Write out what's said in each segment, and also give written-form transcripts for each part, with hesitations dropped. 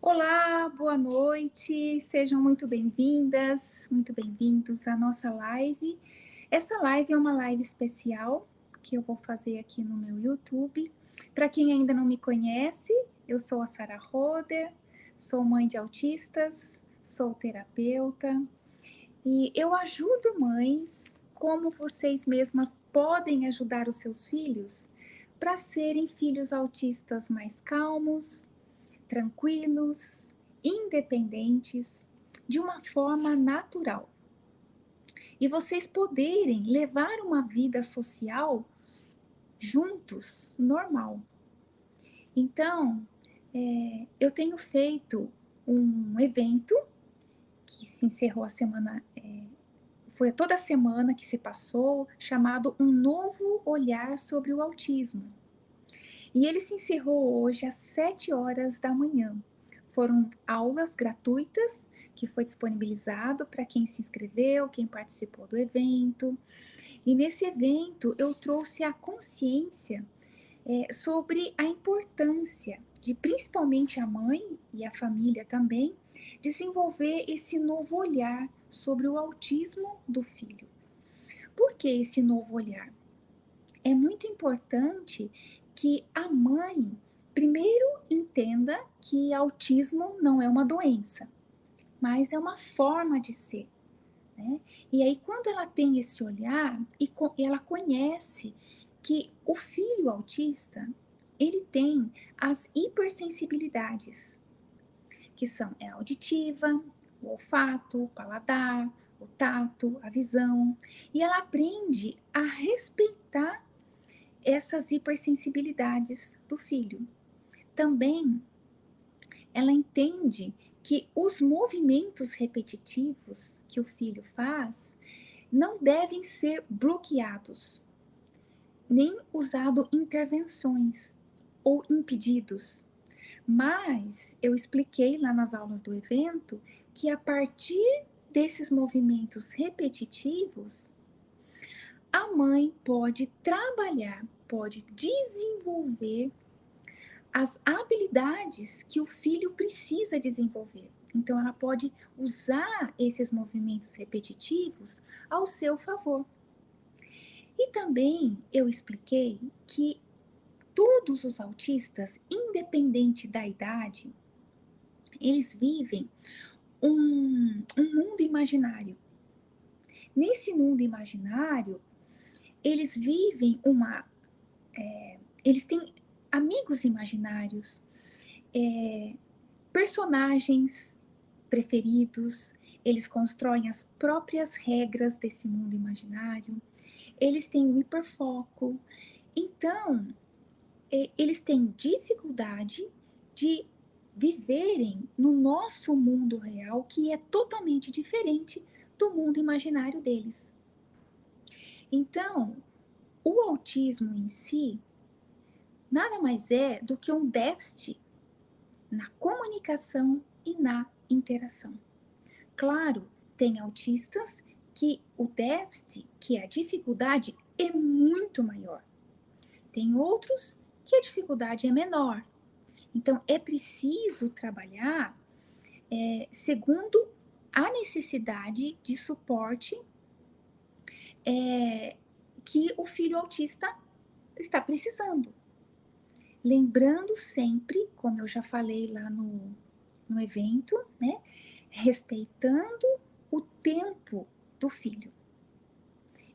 Olá, boa noite, sejam muito bem-vindas, muito bem-vindos à nossa live. Essa live é uma live especial que eu vou fazer aqui no meu YouTube. Para quem ainda não me conhece, eu sou a Sara Roder, sou mãe de autistas, sou terapeuta e eu ajudo mães como vocês mesmas podem ajudar os seus filhos para serem filhos autistas mais calmos, tranquilos, independentes, de uma forma natural. E vocês poderem levar uma vida social juntos, normal. Então, eu tenho feito um evento que se encerrou a semana, foi toda a semana que se passou, chamado Um Novo Olhar sobre o Autismo. E ele se encerrou hoje às 7 horas da manhã. Foram aulas gratuitas que foi disponibilizado para quem se inscreveu, quem participou do evento. E nesse evento eu trouxe a consciência sobre a importância de, principalmente a mãe e a família também, desenvolver esse novo olhar sobre o autismo do filho. Por que esse novo olhar? É muito importante que a mãe primeiro entenda que autismo não é uma doença, mas é uma forma de ser, né? E aí, quando ela tem esse olhar e ela conhece que o filho autista, ele tem as hipersensibilidades, que são a auditiva, o olfato, o paladar, o tato, a visão, e ela aprende a respeitar essas hipersensibilidades do filho. Também ela entende que os movimentos repetitivos que o filho faz não devem ser bloqueados, nem usado intervenções ou impedidos. Mas eu expliquei lá nas aulas do evento que a partir desses movimentos repetitivos, a mãe pode trabalhar, pode desenvolver as habilidades que o filho precisa desenvolver. Então, ela pode usar esses movimentos repetitivos ao seu favor. E também eu expliquei que todos os autistas, independente da idade, eles vivem um mundo imaginário. Nesse mundo imaginário, eles vivem eles têm amigos imaginários, personagens preferidos, eles constroem as próprias regras desse mundo imaginário, eles têm o hiperfoco. Então, eles têm dificuldade de viverem no nosso mundo real, que é totalmente diferente do mundo imaginário deles. Então, o autismo em si nada mais é do que um déficit na comunicação e na interação. Claro, tem autistas que o déficit, que é a dificuldade, é muito maior. Tem outros que a dificuldade é menor. Então, é preciso trabalhar segundo a necessidade de suporte que o filho autista está precisando. Lembrando sempre, como eu já falei lá no evento, né? Respeitando o tempo do filho.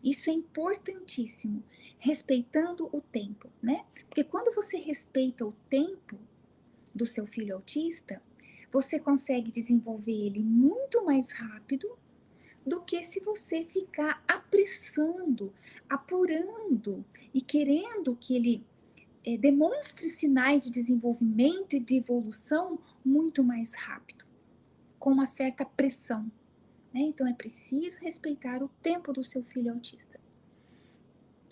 Isso é importantíssimo, respeitando o tempo, né? Porque quando você respeita o tempo do seu filho autista, você consegue desenvolver ele muito mais rápido do que se você ficar apressando, apurando e querendo que ele demonstre sinais de desenvolvimento e de evolução muito mais rápido, com uma certa pressão, né? Então é preciso respeitar o tempo do seu filho autista.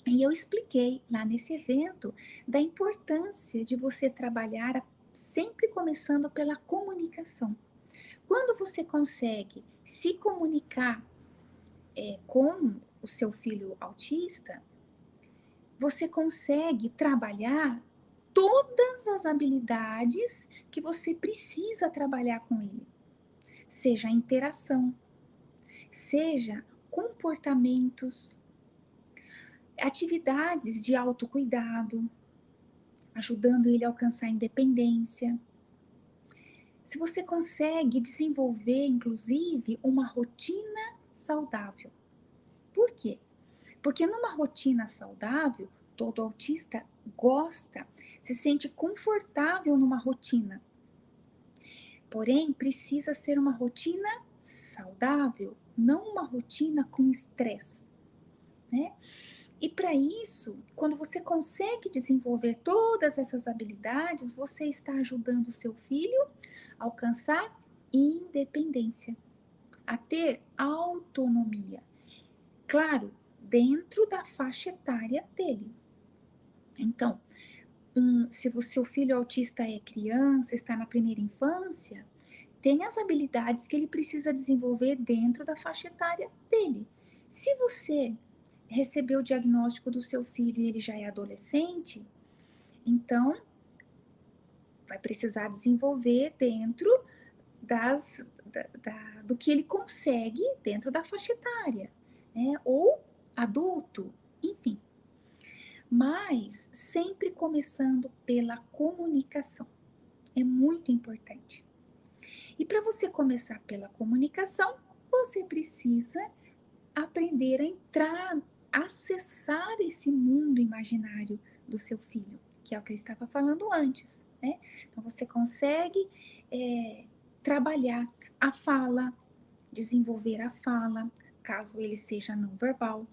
E eu expliquei lá nesse evento da importância de você trabalhar sempre começando pela comunicação. Quando você consegue se comunicar com o seu filho autista, você consegue trabalhar todas as habilidades que você precisa trabalhar com ele, seja a interação, seja comportamentos, atividades de autocuidado, ajudando ele a alcançar a independência. Se você consegue desenvolver, inclusive, uma rotina saudável. Por quê? Porque numa rotina saudável, todo autista gosta, se sente confortável numa rotina. Porém, precisa ser uma rotina saudável, não uma rotina com estresse, né? E para isso, quando você consegue desenvolver todas essas habilidades, você está ajudando o seu filho a alcançar independência, a ter autonomia. Claro, dentro da faixa etária dele. Então, se o seu filho autista é criança, está na primeira infância, tem as habilidades que ele precisa desenvolver dentro da faixa etária dele. Se você recebeu o diagnóstico do seu filho e ele já é adolescente, então vai precisar desenvolver dentro do que ele consegue dentro da faixa etária, né? Ou adulto, enfim. Mas sempre começando pela comunicação. É muito importante. E para você começar pela comunicação, você precisa aprender a entrar, acessar esse mundo imaginário do seu filho, que é o que eu estava falando antes, né? Então você consegue trabalhar a fala, desenvolver a fala, caso ele seja não verbal.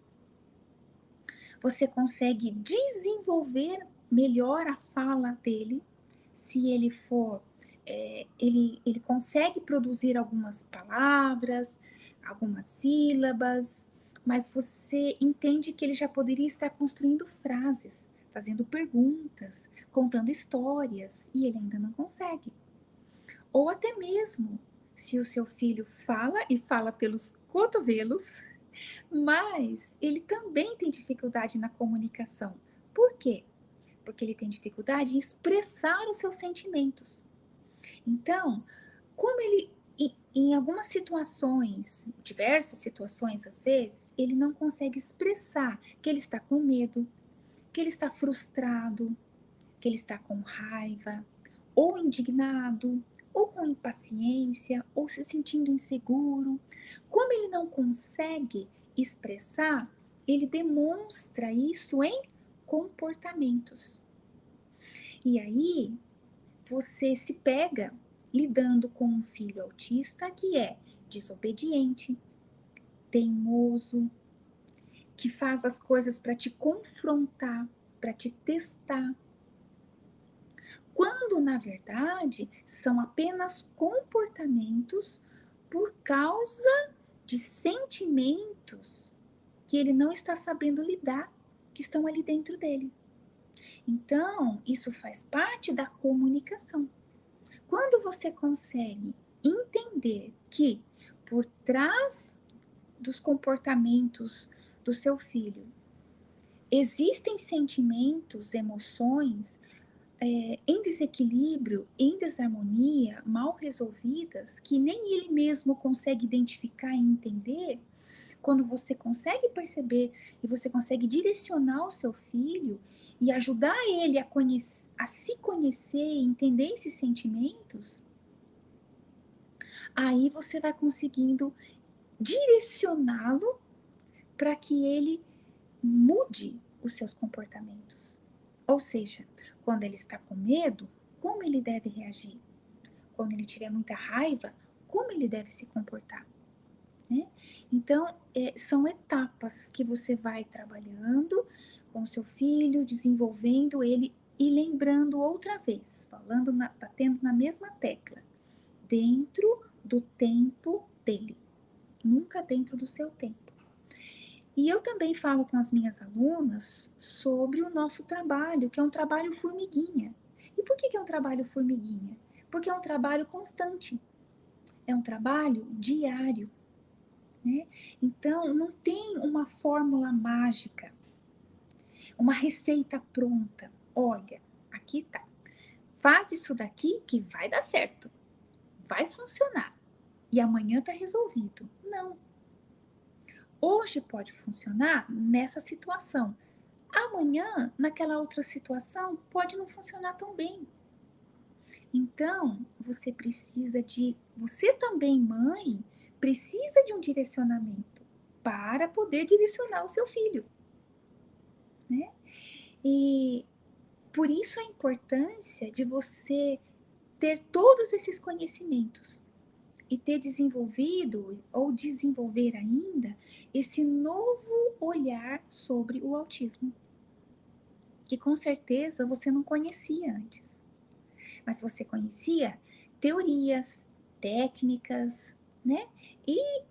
Você consegue desenvolver melhor a fala dele, se ele for, ele consegue produzir algumas palavras, algumas sílabas, mas você entende que ele já poderia estar construindo frases, fazendo perguntas, contando histórias, e ele ainda não consegue. Ou até mesmo, se o seu filho fala e fala pelos cotovelos, mas ele também tem dificuldade na comunicação. Por quê? Porque ele tem dificuldade em expressar os seus sentimentos. Então, como ele, em algumas situações, diversas situações às vezes, ele não consegue expressar que ele está com medo, que ele está frustrado, que ele está com raiva, ou indignado, ou com impaciência, ou se sentindo inseguro. Como ele não consegue expressar, ele demonstra isso em comportamentos. E aí, você se pega lidando com um filho autista que é desobediente, teimoso, que faz as coisas para te confrontar, para te testar, quando na verdade são apenas comportamentos por causa de sentimentos que ele não está sabendo lidar, que estão ali dentro dele. Então, isso faz parte da comunicação. Quando você consegue entender que por trás dos comportamentos do seu filho existem sentimentos, emoções em desequilíbrio, em desarmonia, mal resolvidas, que nem ele mesmo consegue identificar e entender, quando você consegue perceber e você consegue direcionar o seu filho e ajudar ele a se conhecer e entender esses sentimentos, aí você vai conseguindo direcioná-lo para que ele mude os seus comportamentos. Ou seja, quando ele está com medo, como ele deve reagir? Quando ele tiver muita raiva, como ele deve se comportar? Né? Então, são etapas que você vai trabalhando com o seu filho, desenvolvendo ele e lembrando outra vez, batendo na mesma tecla, dentro do tempo dele, nunca dentro do seu tempo. E eu também falo com as minhas alunas sobre o nosso trabalho, que é um trabalho formiguinha. E por que é um trabalho formiguinha? Porque é um trabalho constante, é um trabalho diário, né? Então, não tem uma fórmula mágica, uma receita pronta. Olha, aqui tá. Faz isso daqui que vai dar certo, vai funcionar. E amanhã tá resolvido. Não. Hoje pode funcionar nessa situação. Amanhã, naquela outra situação, pode não funcionar tão bem. Então, você também, mãe, precisa de um direcionamento para poder direcionar o seu filho, né? E por isso a importância de você ter todos esses conhecimentos e ter desenvolvido ou desenvolver ainda esse novo olhar sobre o autismo, que com certeza você não conhecia antes. Mas você conhecia teorias, técnicas, né? E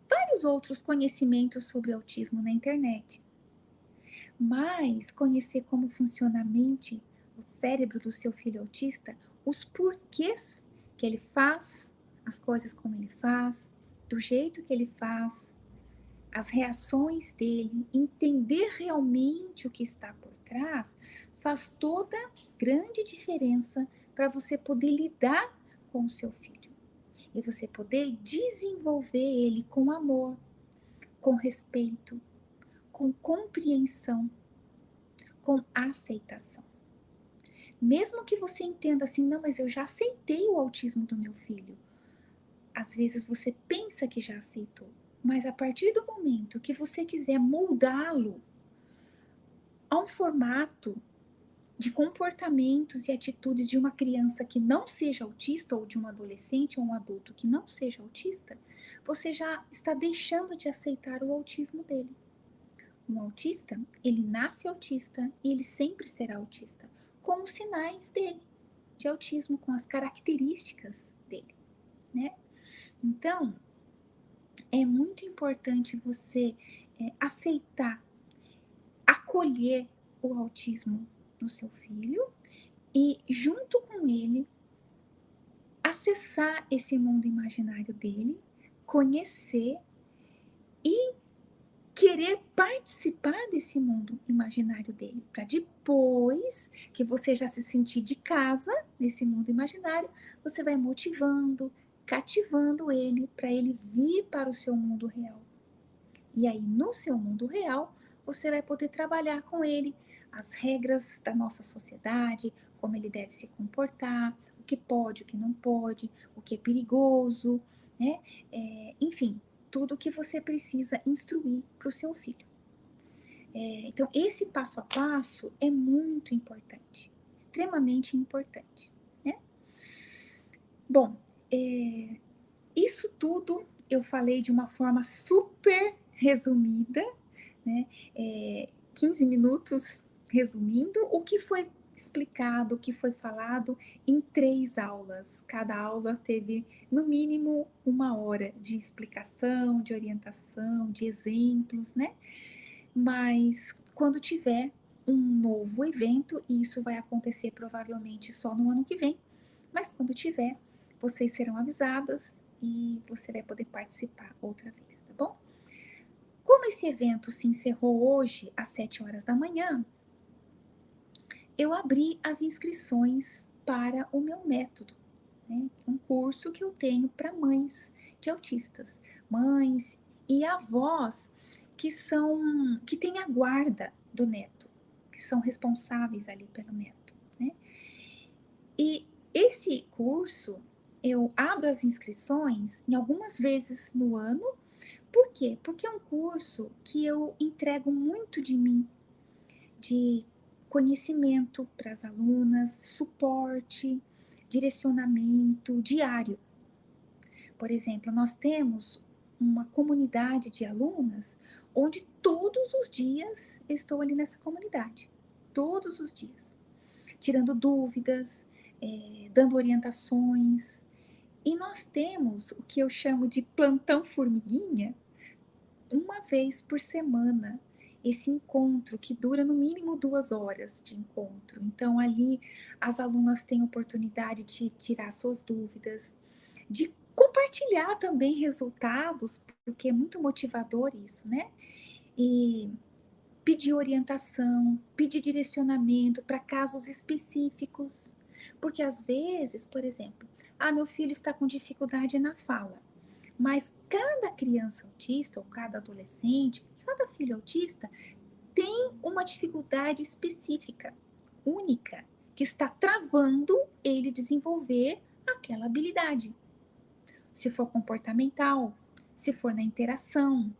vários outros conhecimentos sobre autismo na internet. Mas conhecer como funciona a mente, o cérebro do seu filho autista, os porquês que ele faz as coisas como ele faz, do jeito que ele faz, as reações dele, entender realmente o que está por trás, faz toda grande diferença para você poder lidar com o seu filho e você poder desenvolver ele com amor, com respeito, com compreensão, com aceitação. Mesmo que você entenda assim, não, mas eu já aceitei o autismo do meu filho. Às vezes você pensa que já aceitou, mas a partir do momento que você quiser moldá-lo a um formato de comportamentos e atitudes de uma criança que não seja autista, ou de um adolescente ou um adulto que não seja autista, você já está deixando de aceitar o autismo dele. Um autista, ele nasce autista e ele sempre será autista, com os sinais dele, de autismo, com as características dele, né? Então, é muito importante você aceitar, acolher o autismo do seu filho e, junto com ele, acessar esse mundo imaginário dele, conhecer e querer participar desse mundo imaginário dele, para depois que você já se sentir de casa nesse mundo imaginário, você vai motivando, cativando ele para ele vir para o seu mundo real. E aí, no seu mundo real, você vai poder trabalhar com ele as regras da nossa sociedade, como ele deve se comportar, o que pode, o que não pode, o que é perigoso, né? Enfim, tudo o que você precisa instruir para o seu filho. Então, esse passo a passo é muito importante, extremamente importante, né? Bom, isso tudo eu falei de uma forma super resumida, né? 15 minutos resumindo o que foi explicado, o que foi falado em 3 aulas. Cada aula teve, no mínimo, 1 hora de explicação, de orientação, de exemplos, né? Mas quando tiver um novo evento, e isso vai acontecer provavelmente só no ano que vem, mas quando tiver, vocês serão avisadas e você vai poder participar outra vez, tá bom? Como esse evento se encerrou hoje às 7 horas da manhã, eu abri as inscrições para o meu método, né? Um curso que eu tenho para mães de autistas, mães e avós que têm a guarda do neto, que são responsáveis ali pelo neto, né? E esse curso eu abro as inscrições em algumas vezes no ano. Por quê? Porque é um curso que eu entrego muito de mim, de conhecimento para as alunas, suporte, direcionamento diário. Por exemplo, nós temos uma comunidade de alunas onde todos os dias eu estou ali nessa comunidade, todos os dias, tirando dúvidas, dando orientações. E nós temos o que eu chamo de plantão formiguinha, uma vez por semana, esse encontro que dura no mínimo 2 horas de encontro. Então, ali as alunas têm oportunidade de tirar suas dúvidas, de compartilhar também resultados, porque é muito motivador isso, né? E pedir orientação, pedir direcionamento para casos específicos. Porque às vezes, por exemplo, meu filho está com dificuldade na fala, mas cada criança autista ou cada adolescente, cada filho autista tem uma dificuldade específica, única, que está travando ele desenvolver aquela habilidade. Se for comportamental, se for na interação,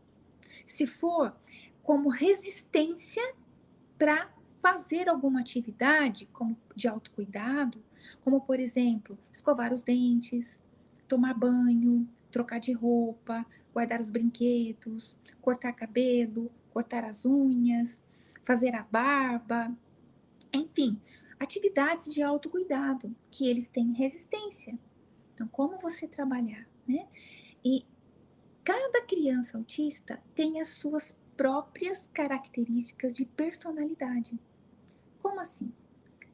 se for como resistência para fazer alguma atividade, como de autocuidado, como por exemplo, escovar os dentes, tomar banho, trocar de roupa, guardar os brinquedos, cortar cabelo, cortar as unhas, fazer a barba, enfim, atividades de autocuidado que eles têm resistência. Então, como você trabalhar, né? E cada criança autista tem as suas próprias características de personalidade. Como assim?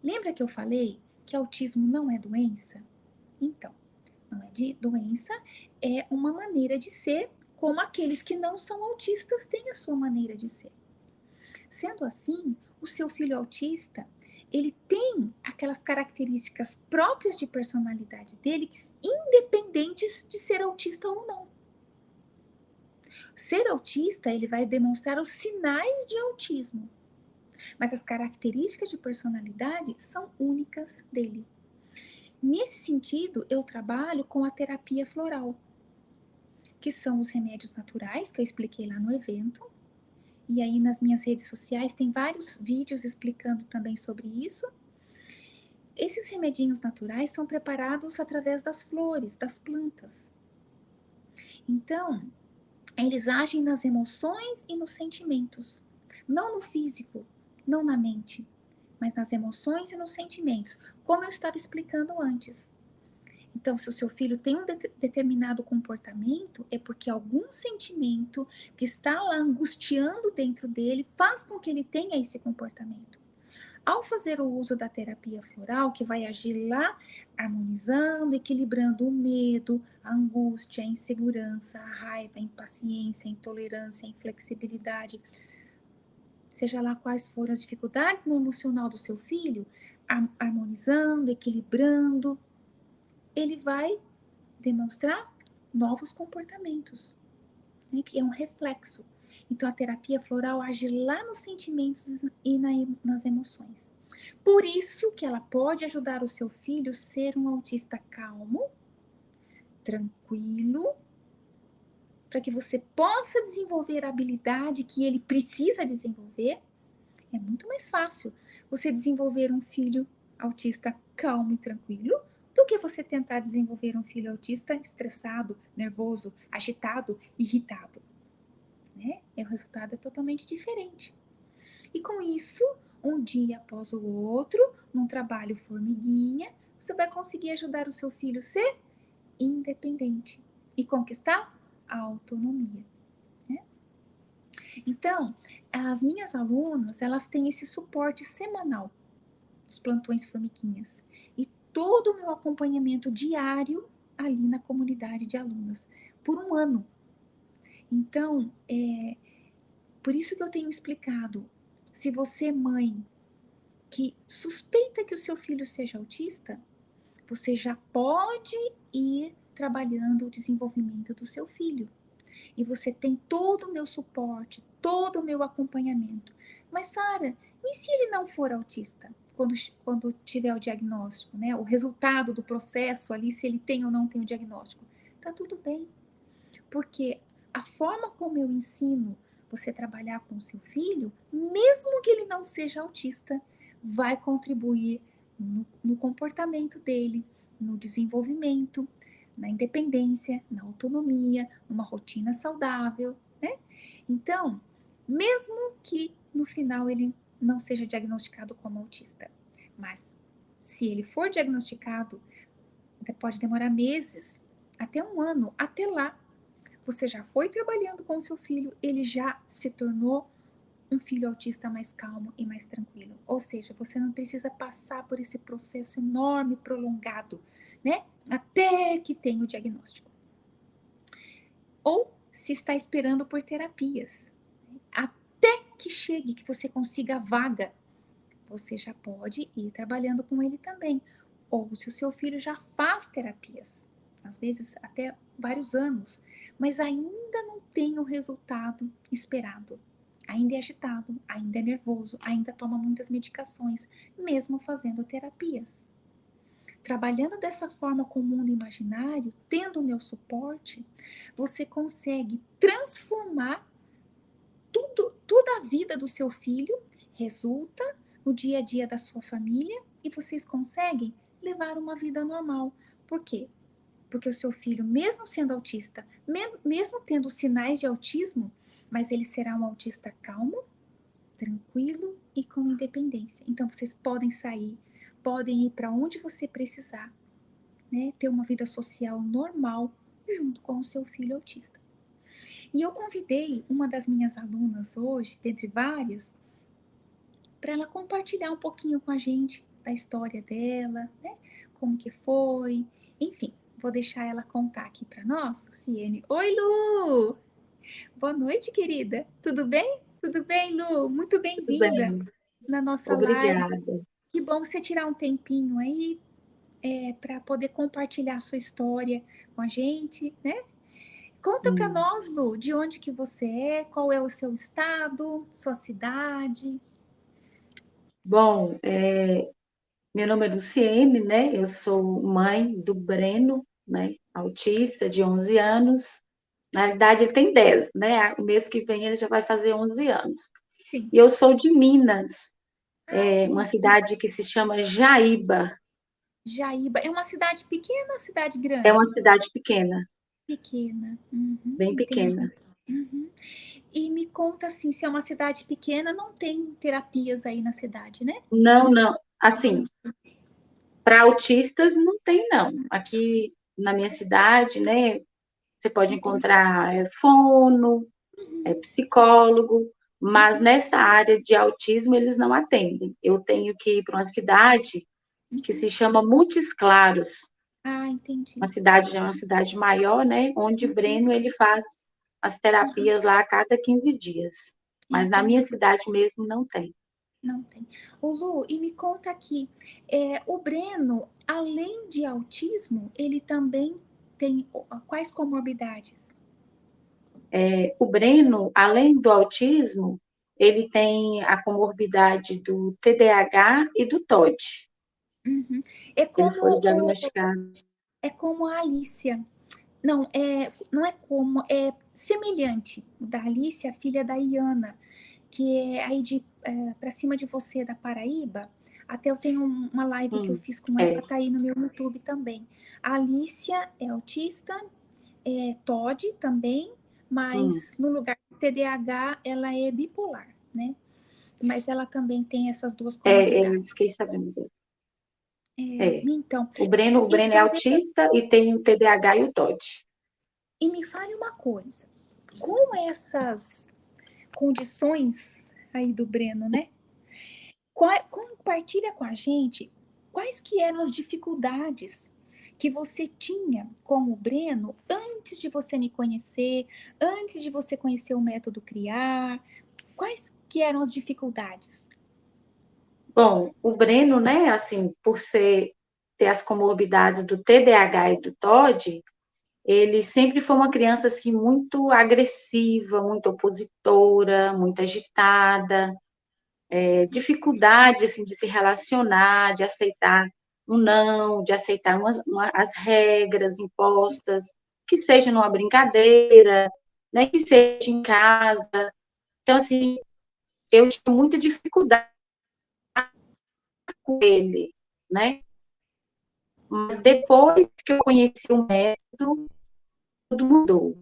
Lembra que eu falei que autismo não é doença? Então, não é de doença, é uma maneira de ser, como aqueles que não são autistas têm a sua maneira de ser. Sendo assim, o seu filho autista, ele tem aquelas características próprias de personalidade dele, independentes de ser autista ou não. Ser autista, ele vai demonstrar os sinais de autismo, mas as características de personalidade são únicas dele. Nesse sentido, eu trabalho com a terapia floral, que são os remédios naturais que eu expliquei lá no evento. E aí nas minhas redes sociais tem vários vídeos explicando também sobre isso. Esses remedinhos naturais são preparados através das flores, das plantas. Então, eles agem nas emoções e nos sentimentos, não no físico, não na mente, mas nas emoções e nos sentimentos, como eu estava explicando antes. Então, se o seu filho tem um determinado comportamento, é porque algum sentimento que está lá angustiando dentro dele faz com que ele tenha esse comportamento. Ao fazer o uso da terapia floral, que vai agir lá harmonizando, equilibrando o medo, a angústia, a insegurança, a raiva, a impaciência, a intolerância, a inflexibilidade, seja lá quais forem as dificuldades no emocional do seu filho, harmonizando, equilibrando, ele vai demonstrar novos comportamentos, né, que é um reflexo. Então, a terapia floral age lá nos sentimentos e nas emoções. Por isso que ela pode ajudar o seu filho a ser um autista calmo, tranquilo, para que você possa desenvolver a habilidade que ele precisa desenvolver. É muito mais fácil você desenvolver um filho autista calmo e tranquilo do que você tentar desenvolver um filho autista estressado, nervoso, agitado, irritado. Né? E o resultado é totalmente diferente. E com isso, um dia após o outro, num trabalho formiguinha, você vai conseguir ajudar o seu filho a ser independente e conquistar a autonomia. Né? Então, as minhas alunas, elas têm esse suporte semanal, os plantões formiguinhas, e todo o meu acompanhamento diário ali na comunidade de alunas, por um ano. Então, por isso que eu tenho explicado, se você, mãe, que suspeita que o seu filho seja autista, você já pode ir trabalhando o desenvolvimento do seu filho. E você tem todo o meu suporte, todo o meu acompanhamento. Mas, Sara, e se ele não for autista? Quando tiver o diagnóstico, né? O resultado do processo ali, se ele tem ou não tem o diagnóstico. Tá tudo bem. Porque a forma como eu ensino você trabalhar com o seu filho, mesmo que ele não seja autista, vai contribuir no comportamento dele, no desenvolvimento, na independência, na autonomia, numa rotina saudável, né? Então, mesmo que no final ele não seja diagnosticado como autista, mas se ele for diagnosticado, pode demorar meses, até um ano, até lá, você já foi trabalhando com o seu filho, ele já se tornou um filho autista mais calmo e mais tranquilo. Ou seja, você não precisa passar por esse processo enorme, prolongado, né? Até que tenha o diagnóstico. Ou se está esperando por terapias, até que chegue, que você consiga a vaga, você já pode ir trabalhando com ele também. Ou se o seu filho já faz terapias, às vezes até vários anos, mas ainda não tem o resultado esperado. Ainda é agitado, ainda é nervoso, ainda toma muitas medicações, mesmo fazendo terapias. Trabalhando dessa forma com o mundo imaginário, tendo o meu suporte, você consegue transformar toda a vida do seu filho, resulta no dia a dia da sua família e vocês conseguem levar uma vida normal. Por quê? Porque o seu filho, mesmo sendo autista, mesmo tendo sinais de autismo, mas ele será um autista calmo, tranquilo e com independência. Então vocês podem sair, podem ir para onde você precisar, né? Ter uma vida social normal junto com o seu filho autista. E eu convidei uma das minhas alunas hoje, dentre várias, para ela compartilhar um pouquinho com a gente da história dela, né? Como que foi, enfim. Vou deixar ela contar aqui para nós, Ciene. Oi, Lu! Boa noite, querida. Tudo bem? Tudo bem, Lu? Muito Tudo bem-vinda bem, na nossa live. obrigada. Que bom você tirar um tempinho aí para poder compartilhar a sua história com a gente, né? Conta para Hum. nós, Lu, de onde que você é, qual é o seu estado, sua cidade. Bom, meu nome é Luciene, né? Eu sou mãe do Breno, né? Autista de 11 anos. Na realidade, ele tem 10, né? O mês que vem ele já vai fazer 11 anos. Sim. E eu sou de Minas, Ai, que uma linda. cidade que se chama Jaíba. Jaíba. É uma cidade pequena ou cidade É uma grande? cidade pequena, Pequena. Uhum, bem entendi. pequena. Uhum. E me conta assim, se é uma cidade pequena, não tem terapias aí na cidade, né? Não, não. Assim, para autistas não tem, não. Aqui na minha cidade, né? Você pode Entendi. encontrar fono, Uhum, psicólogo, mas uhum, nessa área de autismo eles não atendem. Eu tenho que ir para uma cidade que uhum. se chama Montes Claros, Ah, entendi. uma cidade maior, né, onde Uhum, Breno ele faz as uhum, terapias lá a cada 15 dias. Mas na minha entendi. cidade mesmo não tem. Não tem. Ô Lu, e me conta aqui, o Breno, além de autismo, ele também tem quais comorbidades? O Breno, além do autismo, ele tem a comorbidade do TDAH e do TOD. Uhum. É Ele como foi diagnosticado. é como a Alicia. Não, não é como, é semelhante da Alicia, filha da Iana, que é aí para cima de você, da Paraíba. Até eu tenho uma live que eu fiz com ela, É, tá aí no meu YouTube também. A Alicia é autista, é TOD também, hum, mas no lugar de TDAH ela é bipolar, né? Mas ela também tem essas duas eu comorbidades. fiquei sabendo. É, É. então, O Breno é então deixa, autista e tem o TDAH e o TOD. e me fale uma coisa, com essas condições aí do Breno, né? Compartilha com a gente quais que eram as dificuldades que você tinha com o Breno antes de você me conhecer, antes de você conhecer o método Criar. Quais que eram as dificuldades? Bom, o Breno, né, assim, ter as comorbidades do TDAH e do TOD, ele sempre foi uma criança assim muito agressiva, muito opositora, muito agitada, dificuldade assim de se relacionar, de aceitar um não, de aceitar as regras impostas, que seja numa brincadeira, né, que seja em casa. Então, assim, eu tive muita dificuldade com ele, né? Mas depois que eu conheci o método, tudo mudou.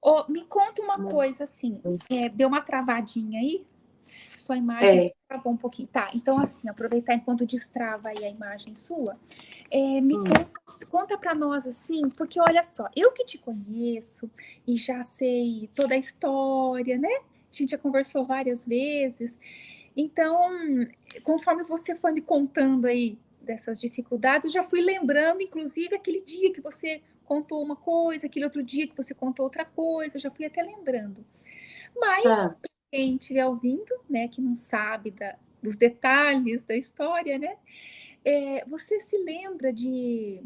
Oh, me conta uma coisa assim, deu uma travadinha aí? Sua imagem É, travou um pouquinho. Tá, então assim, aproveitar enquanto destrava aí a imagem sua, me hum, conta para nós assim, porque olha só, eu que te conheço e já sei toda a história, né? A gente já conversou várias vezes. Então, conforme você foi me contando aí dessas dificuldades, eu já fui lembrando, inclusive, aquele dia que você contou uma coisa, aquele outro dia que você contou outra coisa, eu já fui até lembrando. Mas, tá. quem estiver ouvindo, né, que não sabe dos detalhes da história, né? Você se lembra de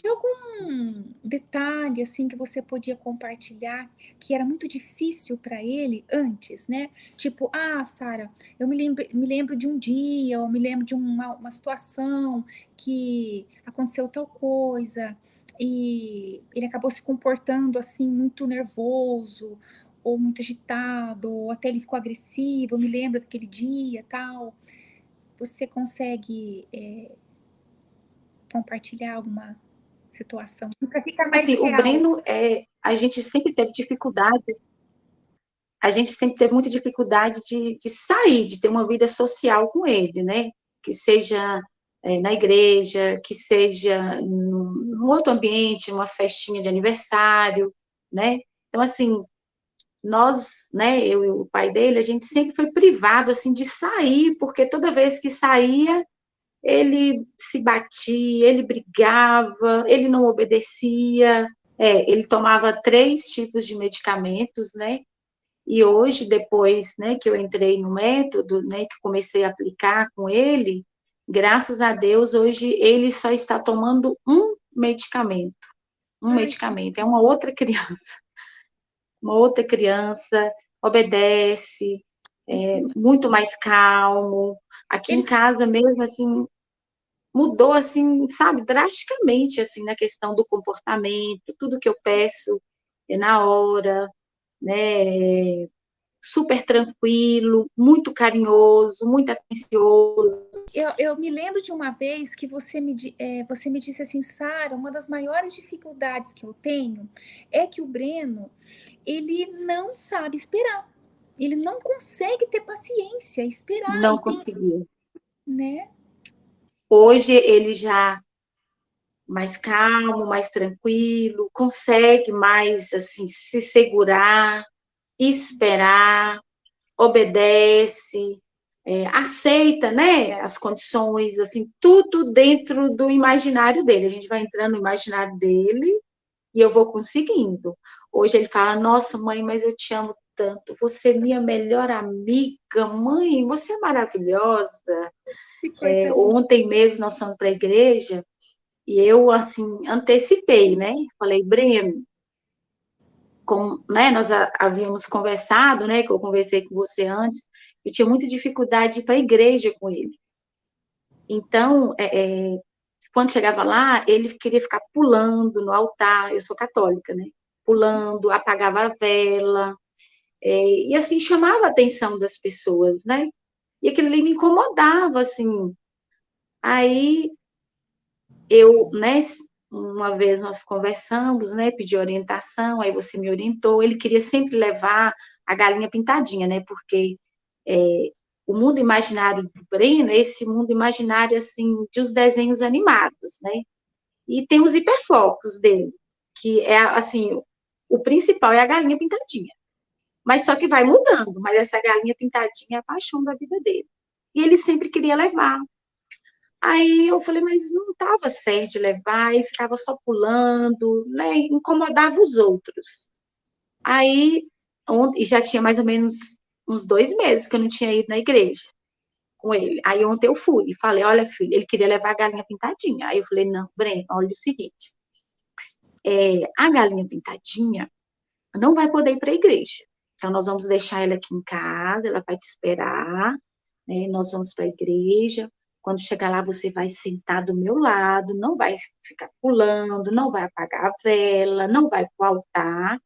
algum detalhe assim que você podia compartilhar que era muito difícil para ele antes, né? Tipo, Sara, eu me lembro de um dia, ou me lembro de uma situação que aconteceu tal coisa e ele acabou se comportando assim muito nervoso ou muito agitado, ou até ele ficou agressivo. Eu me lembro daquele dia, tal. Você consegue compartilhar alguma situação para ficar mais Assim, o real? Breno, a gente sempre teve dificuldade, a gente sempre teve muita dificuldade de sair, de ter uma vida social com ele, né? Que seja na igreja, que seja num outro ambiente, uma festinha de aniversário, né? Então, assim, nós, né, eu e o pai dele, a gente sempre foi privado, assim, de sair, porque toda vez que saía, ele se batia, ele brigava, ele não obedecia, ele tomava 3 tipos de medicamentos, né? E hoje, depois, né, que eu entrei no método, né, que comecei a aplicar com ele, graças a Deus, hoje ele só está tomando um medicamento. Um Ai, que medicamento. É uma outra criança, obedece, muito mais calmo. Aqui em ele casa mesmo, assim, mudou, assim, sabe, drasticamente, assim, na questão do comportamento, tudo que eu peço é na hora, né? Super tranquilo, muito carinhoso, muito atencioso. eu me lembro de uma vez que você me disse assim, Sara, uma das maiores dificuldades que eu tenho é que o Breno, ele não sabe esperar. Ele não consegue ter paciência, esperar Não e tem, conseguia. né? Hoje ele já mais calmo, mais tranquilo, consegue mais assim se segurar, esperar, obedece, aceita, né, as condições, assim, tudo dentro do imaginário dele. A gente vai entrando no imaginário dele e eu vou conseguindo. Hoje ele fala: Nossa, mãe, mas eu te amo tanto. Você é minha melhor amiga, mãe. Você é maravilhosa. Que coisa linda. Ontem mesmo nós fomos para a igreja e eu assim antecipei, né? Falei, Breno, como, né, nós havíamos conversado, né, que eu conversei com você antes, eu tinha muita dificuldade de ir para a igreja com ele. Então, quando chegava lá, ele queria ficar pulando no altar, eu sou católica, né? Pulando, apagava a vela, e assim chamava a atenção das pessoas, né? E aquilo ali me incomodava, assim. Aí eu, né, uma vez nós conversamos, né, pedi orientação, aí você me orientou, ele queria sempre levar a galinha pintadinha, né, porque o mundo imaginário do Breno é esse mundo imaginário, assim, de os desenhos animados, né, e tem os hiperfocos dele, que é, assim, o principal é a galinha pintadinha, mas só que vai mudando, mas essa galinha pintadinha é a paixão da vida dele. E ele sempre queria levar. Aí eu falei, mas não estava certo de levar, e ficava só pulando, né? Incomodava os outros. Aí, ontem, já tinha mais ou menos uns 2 meses que eu não tinha ido na igreja com ele. Aí ontem eu fui e falei, olha, filho, ele queria levar a galinha pintadinha. Aí eu falei, não, Breno, olha o seguinte, a galinha pintadinha não vai poder ir para a igreja. Então, nós vamos deixar ela aqui em casa, ela vai te esperar, né? Nós vamos para a igreja. Quando chegar lá, você vai sentar do meu lado, não vai ficar pulando, não vai apagar a vela, não vai para o altar.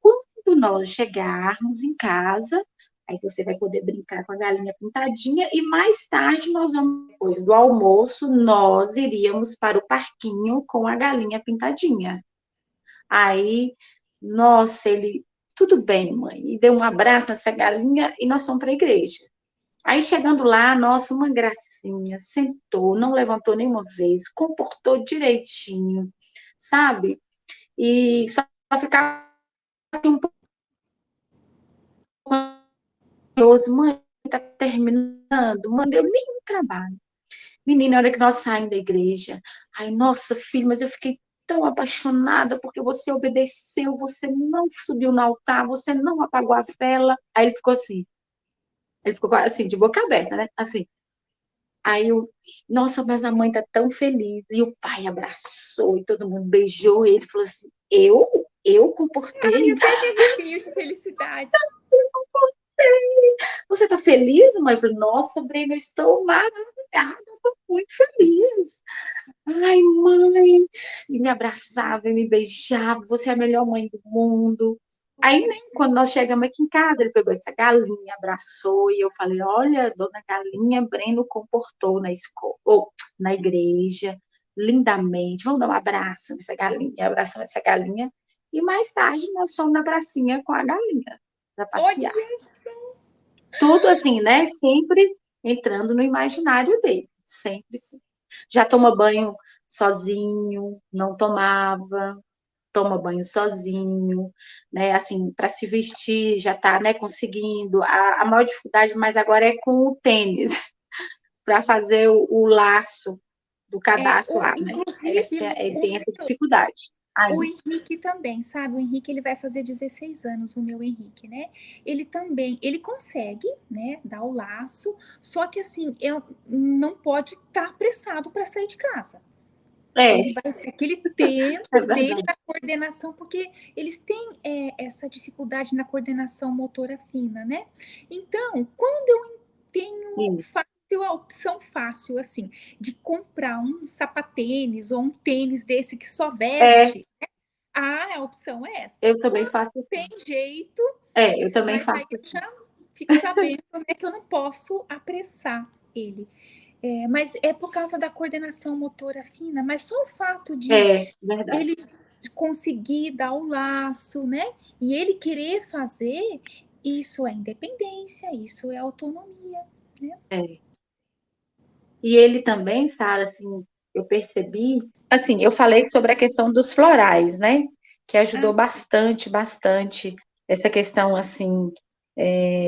Quando nós chegarmos em casa, aí você vai poder brincar com a galinha pintadinha e mais tarde nós vamos, depois do almoço, nós iríamos para o parquinho com a galinha pintadinha. Aí, nossa, ele, tudo bem, mãe, e deu um abraço nessa galinha e nós fomos para a igreja. Aí, chegando lá, nossa, uma gracinha, sentou, não levantou nenhuma vez, comportou direitinho, sabe? E só ficava assim um pouco ansioso, mãe, tá terminando, mãe, deu nenhum trabalho. Menina, na hora que nós saímos da igreja, ai, nossa, filho, mas eu fiquei tão apaixonada porque você obedeceu, você não subiu no altar, você não apagou a vela. Aí ele ficou assim, de boca aberta, né? Assim. Aí eu, nossa, mas a mãe tá tão feliz. E o pai abraçou e todo mundo beijou. E ele falou assim: Eu Ai, comportei? até me arrepio de felicidade. Você tá feliz, mãe? Eu falei: Nossa, Breno, eu estou maravilhada, eu estou muito feliz. Ai, mãe. E me abraçava e me beijava. Você é a melhor mãe do mundo. Aí, né, Poxa, quando nós chegamos aqui em casa, ele pegou essa galinha, abraçou, e eu falei: Olha, dona Galinha, Breno comportou na escola, ou na igreja, lindamente. Vamos dar um abraço nessa galinha, abraçamos essa galinha. E mais tarde nós fomos na pracinha com a galinha, para olha, passear. Tudo assim, né? Sempre entrando no imaginário dele. Sempre, sim. Já toma banho sozinho, não tomava, toma banho sozinho, né? Assim, para se vestir, já está, né, conseguindo. A maior dificuldade, mas agora é com o tênis, para fazer o laço do cadastro lá, né? inclusive, Ele tem essa dificuldade. o Ainda. Henrique também, sabe? O Henrique, ele vai fazer 16 anos, o meu Henrique, né? Ele também, ele consegue, né, dar o laço, só que assim, não pode estar apressado para sair de casa. É, Ele vai ter aquele é tempo dele verdade. na coordenação, porque eles têm essa dificuldade na coordenação motora fina, né? Então, quando eu tenho Isso. fácil, a opção fácil, assim, de comprar um sapatênis ou um tênis desse que só É, veste, a opção é essa. eu também Quando faço tem assim. jeito, Eu também mas faço aí eu assim. já fico sabendo, né, que eu não posso apressar ele. Mas é por causa da coordenação motora fina, mas só o fato de Verdade. ele conseguir dar o laço, né? E ele querer fazer, isso é independência, isso é autonomia, né? É. E ele também, Sara, assim, eu percebi, assim, eu falei sobre a questão dos florais, né? Que ajudou Ah, bastante, bastante essa questão, assim,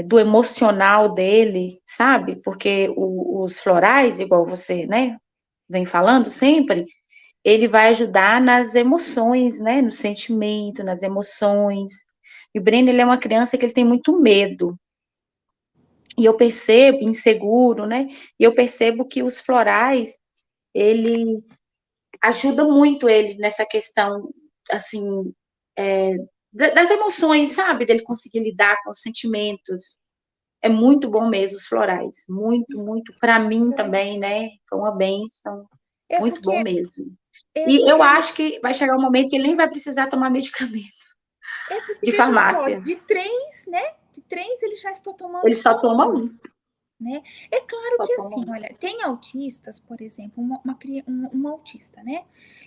do emocional dele, sabe? Porque os florais, igual você, né, vem falando sempre, ele vai ajudar nas emoções, né? No sentimento, nas emoções. E o Breno, ele é uma criança que ele tem muito medo. E eu percebo, inseguro, né? E eu percebo que os florais, ele ajuda muito ele nessa questão, assim, das emoções, sabe? Dele conseguir lidar com os sentimentos. É muito bom mesmo os florais. Muito, muito. Para mim também, né? Foi uma bênção. é Muito bom porque mesmo. é E eu porque acho que vai chegar um momento que ele nem vai precisar tomar medicamento é porque de veja só, farmácia. de três, né? De três ele já está tomando Ele só só toma um. um. Né? É claro Só que toma assim, um. olha, tem autistas, por exemplo, um autista, né?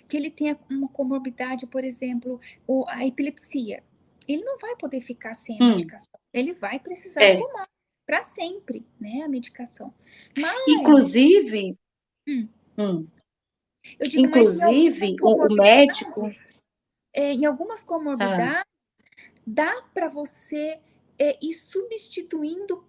Que ele tem uma comorbidade, por exemplo, a epilepsia. Ele não vai poder ficar sem a Hum, medicação. Ele vai precisar é. tomar para sempre, né, a medicação. Mas, Inclusive, hum, hum, eu digo, mas inclusive o médico. em algumas Ah, comorbidades, dá para você ir substituindo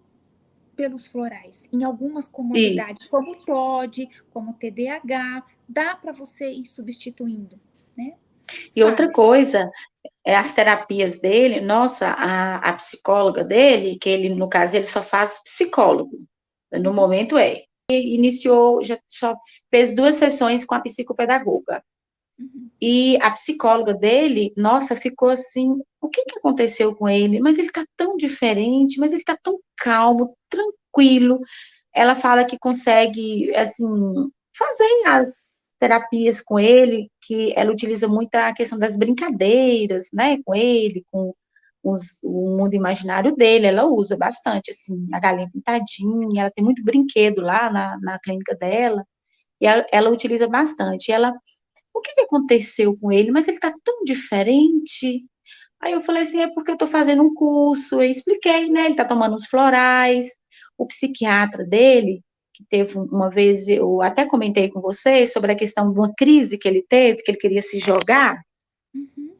pelos florais. Em algumas isso. comorbidades, como TOD, como TDAH, dá para você ir substituindo, né? E outra Fale. coisa, as terapias dele, nossa, a psicóloga dele, que ele, no caso, ele só faz psicólogo, no Uhum, momento Ele iniciou, já só fez 2 sessões com a psicopedagoga. uhum. E a psicóloga dele, nossa, ficou assim, o que que aconteceu com ele? Mas ele tá tão diferente, mas ele tá tão calmo, tranquilo. Ela fala que consegue, assim, fazer as terapias com ele, que ela utiliza muito a questão das brincadeiras, né, com ele, com o mundo imaginário dele, ela usa bastante, assim, a galinha pintadinha, ela tem muito brinquedo lá na clínica dela, e ela utiliza bastante. O que que aconteceu com ele? Mas ele tá tão diferente. Aí eu falei assim, é porque eu tô fazendo um curso, eu expliquei, né? Ele tá tomando os florais, o psiquiatra dele, que teve uma vez, eu até comentei com vocês sobre a questão de uma crise que ele teve, que ele queria se jogar Uhum.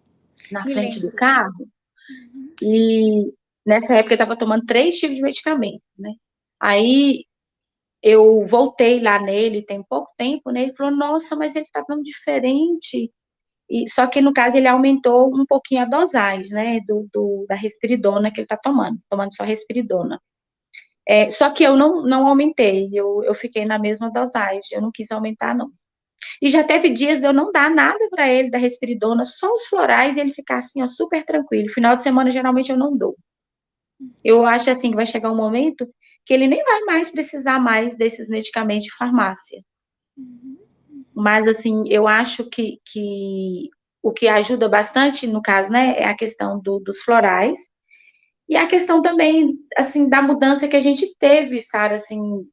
na Me frente do lembro. carro, Uhum. e nessa época ele estava tomando 3 tipos de medicamento, né? Aí eu voltei lá nele, tem pouco tempo, né? Ele falou, nossa, mas ele tá tão diferente. Só que, no caso, ele aumentou um pouquinho a dosagem, né, da risperidona que ele está tomando só risperidona. Só que eu não aumentei, eu fiquei na mesma dosagem, eu não quis aumentar, não. E já teve dias de eu não dar nada para ele da risperidona, só os florais, e ele ficar assim, ó, super tranquilo. Final de semana, geralmente, eu não dou. Eu acho, assim, que vai chegar um momento que ele nem vai mais precisar mais desses medicamentos de farmácia. Mas, assim, eu acho que o que ajuda bastante, no caso, né, é a questão dos florais. E a questão também, assim, da mudança que a gente teve, Sara, assim,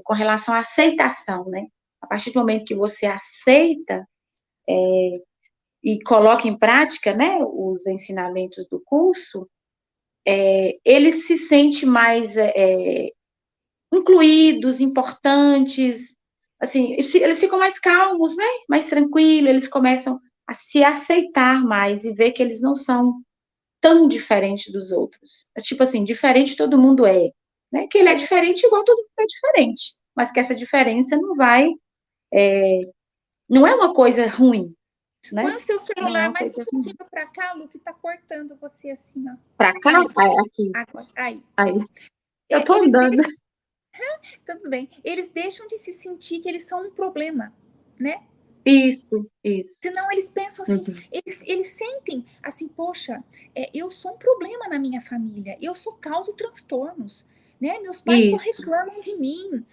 com relação à aceitação, né? A partir do momento que você aceita e coloca em prática, né, os ensinamentos do curso, ele se sente mais incluídos, importantes, assim, eles ficam mais calmos, né? Mais tranquilos, eles começam a se aceitar mais e ver que eles não são tão diferentes dos outros. Tipo assim, diferente todo mundo né? Que ele é diferente igual todo mundo é diferente, mas que essa diferença não é uma coisa ruim, Põe né? o seu Não é celular uma mais um coisa ruim. pouquinho para cá, Lu, que tá cortando você assim, ó. Pra cá? Aí, Aqui. agora, aí. Aí. Eu tô Eles andando. deixam, tudo bem, eles deixam de se sentir que eles são um problema, né? Isso, isso. Senão eles pensam assim, Uhum. eles sentem assim, poxa, eu sou um problema na minha família, eu só causo transtornos, né? Meus pais só Isso, reclamam de mim,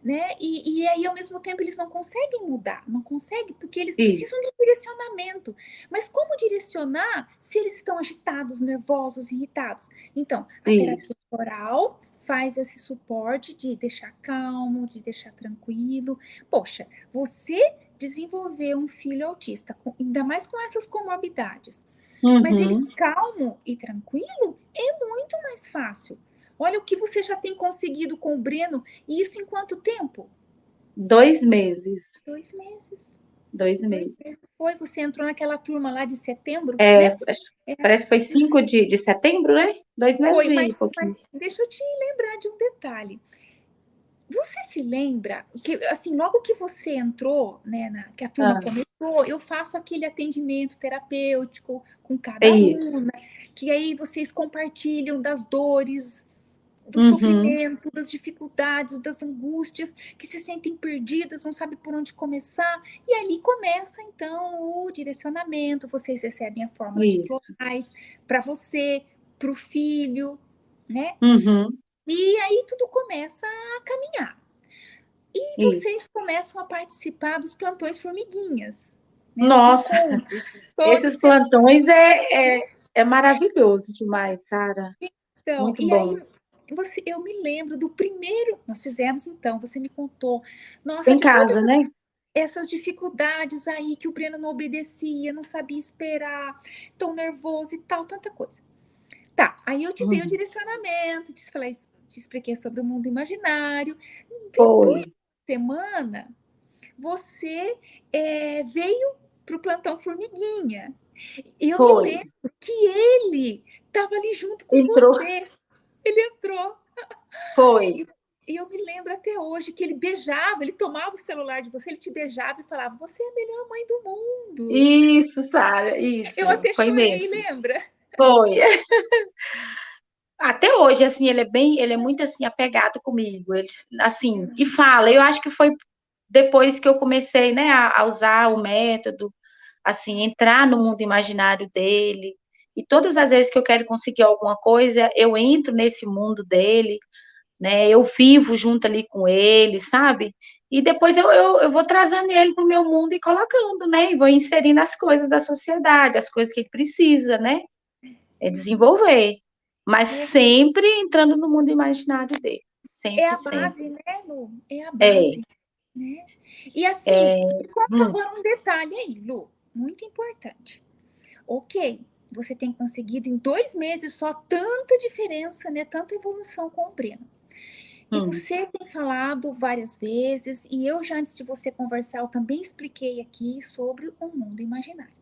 né? E aí, ao mesmo tempo, eles não conseguem mudar, não conseguem, porque eles isso, precisam de direcionamento. Mas como direcionar se eles estão agitados, nervosos, irritados? Então, a isso. terapia oral faz esse suporte de deixar calmo, de deixar tranquilo. Poxa, você desenvolver um filho autista, ainda mais com essas comorbidades, mas ele Uhum. calmo e tranquilo é muito mais fácil. Olha o que você já tem conseguido com o Breno, e isso em quanto tempo? 2 meses. 2 meses. 2 2 meses. meses foi, você entrou naquela turma lá de setembro, É, né? É, parece que foi 5 de setembro, né? 2 meses foi, e mas pouquinho. deixa eu te lembrar de um detalhe. Você se lembra que, assim, logo que você entrou, né, que a turma Ah, começou, eu faço aquele atendimento terapêutico com é cada isso. aluna, que aí vocês compartilham das dores, do Uhum. sofrimento, das dificuldades, das angústias, que se sentem perdidas, não sabem por onde começar. E ali começa, então, o direcionamento. Vocês recebem a fórmula de Isso. florais para você, para o filho, né? Uhum. E aí tudo começa a caminhar. E Isso. vocês começam a participar dos plantões formiguinhas, né? Os Nossa, encontros, toda esses semana. plantões é maravilhoso demais, Sara. Então, Muito e aí bom. eu me lembro do primeiro, nós fizemos então, você me contou, nossa, Em de todas casa, né? essas dificuldades aí que o Breno não obedecia, não sabia esperar, tão nervoso e tal, tanta coisa. Tá, aí eu te dei o Uhum. direcionamento, te expliquei sobre o mundo imaginário. Foi, Depois de semana, você veio para o plantão Formiguinha. E eu me foi. lembro que ele estava ali junto com Entrou, você. Ele entrou. foi. E, e eu me lembro até hoje que ele beijava, ele tomava o celular de você, ele te beijava e falava: Você é a melhor mãe do mundo. Isso, Sara, Eu isso. até Foi chorei, mesmo. lembra? Foi. Até hoje, assim, ele é muito assim apegado comigo. Ele, assim, e fala. Eu acho que foi depois que eu comecei, né, a usar o método, assim, entrar no mundo imaginário dele. E todas as vezes que eu quero conseguir alguma coisa, eu entro nesse mundo dele, né? Eu vivo junto ali com ele, sabe? E depois eu vou trazendo ele para o meu mundo e colocando, né? E vou inserindo as coisas da sociedade, as coisas que ele precisa, né? Desenvolver. Mas É, sempre entrando no mundo imaginário dele. é Sempre, a base, sempre. né, Lu? É a É. base, né? E assim, É. me conta Hum, agora um detalhe aí, Lu, muito importante. Ok, você tem conseguido em 2 meses só tanta diferença, né? Tanta evolução com o Breno. E hum. você tem falado várias vezes, e eu já antes de você conversar, eu também expliquei aqui sobre o mundo imaginário.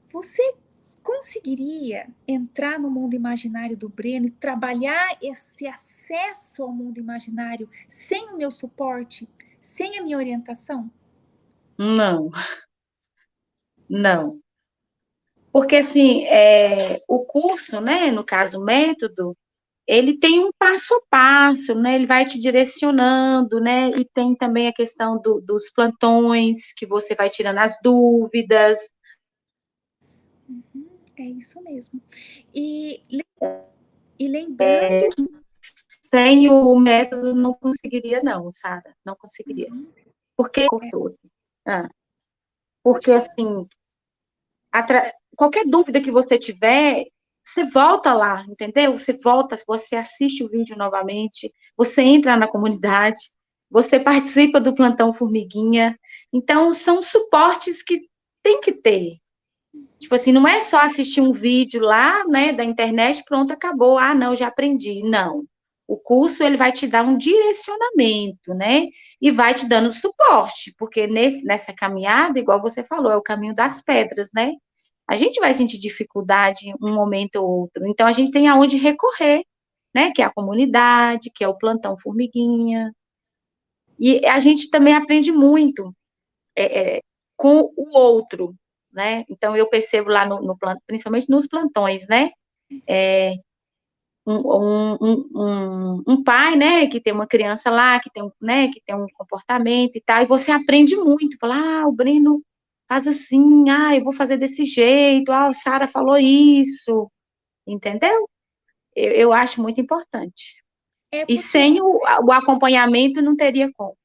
Você conseguiria entrar no mundo imaginário do Breno e trabalhar esse acesso ao mundo imaginário sem o meu suporte, sem a minha orientação? Não. não. Porque, assim, o curso, né, no caso, o método, ele tem um passo a passo, né? Ele vai te direcionando, né? E tem também a questão dos plantões, que você vai tirando as dúvidas. Uhum, é isso mesmo. E, e lembrando. Sem o método, não conseguiria, não, Sara, não conseguiria. Uhum, Por que é, cortou? Ah, pode porque, falar. assim, qualquer dúvida que você tiver, você volta lá, entendeu? Você volta, você assiste o vídeo novamente, você entra na comunidade, você participa do plantão Formiguinha. Então, são suportes que tem que ter. Tipo assim, não é só assistir um vídeo lá, né, da internet, pronto, acabou. Ah, não, já aprendi. Não. O curso, ele vai te dar um direcionamento, né? E vai te dando suporte, porque nessa caminhada, igual você falou, é o caminho das pedras, né? A gente vai sentir dificuldade em um momento ou outro. Então, a gente tem aonde recorrer, né? Que é a comunidade, que é o plantão Formiguinha. E a gente também aprende muito com o outro, né? Então, eu percebo lá principalmente nos plantões, né? Um pai, né, que tem uma criança lá, que tem, né, que tem um comportamento e tal, e você aprende muito, fala, o Breno faz assim, eu vou fazer desse jeito, a Sara falou isso, entendeu? Eu acho muito importante. É E porque sem o acompanhamento não teria como.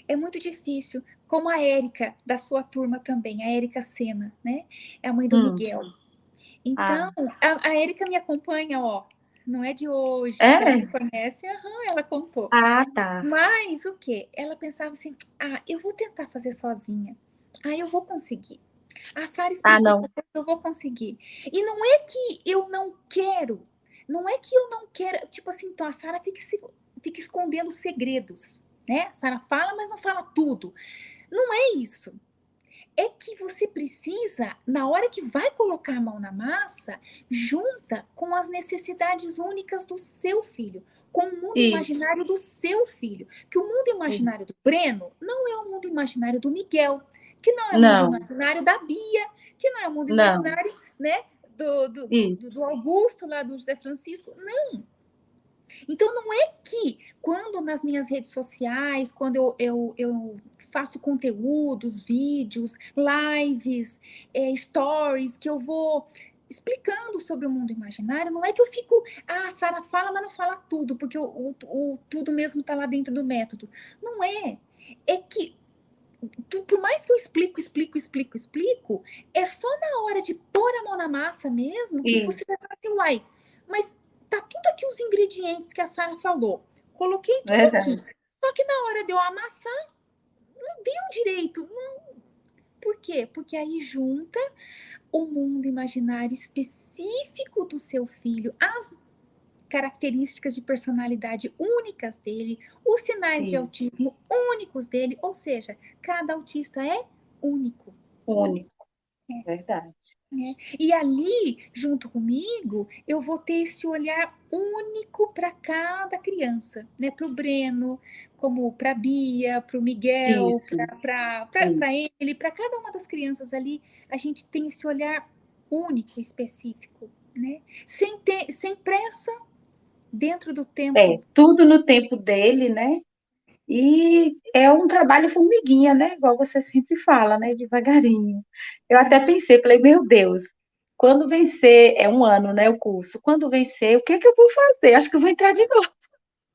é muito difícil. Como a Érica, da sua turma também, a Érica Sena, né? É a mãe do Hum. Miguel. Ah, Então, a Érica me acompanha, ó. Não é de hoje que ela me é? conhece. Aham, ela contou. Ah, tá. Mas o quê? Ela pensava assim: eu vou tentar fazer sozinha. Eu vou conseguir. A Sara Ah, explicou não. tudo, eu vou conseguir. E não é que eu não quero. Não é que eu não quero. Tipo assim, então a Sara fica escondendo segredos, né? A Sara fala, mas não fala tudo. Não é isso. É que você precisa, na hora que vai colocar a mão na massa, junta com as necessidades únicas do seu filho, com o mundo Isso, imaginário do seu filho. Que o mundo isso. imaginário do Breno não é o mundo imaginário do Miguel, que não é o mundo Não, imaginário da Bia, que não é o mundo não. imaginário, né, do Isso, Augusto, lá do José Francisco. Não. Então, não é que quando nas minhas redes sociais, quando eu faço conteúdos, vídeos, lives, stories, que eu vou explicando sobre o mundo imaginário, não é que eu fico, a Sara fala, mas não fala tudo, porque o tudo mesmo está lá dentro do método. Não é. É que, por mais que eu explico, é só na hora de pôr a mão na massa mesmo que isso. você vai falar assim, uai, mas tá tudo aqui os ingredientes que a Sara falou. Coloquei tudo aqui. Verdade. Só que na hora de eu amassar, não deu direito. Por quê? Porque aí junta o mundo imaginário específico do seu filho, as características de personalidade únicas dele, os sinais de Isso. autismo únicos dele, ou seja, cada autista é único. Único. Verdade. Né? E ali, junto comigo, eu vou ter esse olhar único para cada criança, né? Para o Breno, como para a Bia, para o Miguel, Isso. para Isso. ele, para cada uma das crianças ali, a gente tem esse olhar único, específico, né? Sem pressa, dentro do tempo. Tudo no tempo dele, né? E é um trabalho formiguinha, né? Igual você sempre fala, né? Devagarinho. Eu até É. pensei, falei, meu Deus, quando vencer, é um ano, né? O curso. Quando vencer, o que é que eu vou fazer? Acho que eu vou entrar de novo.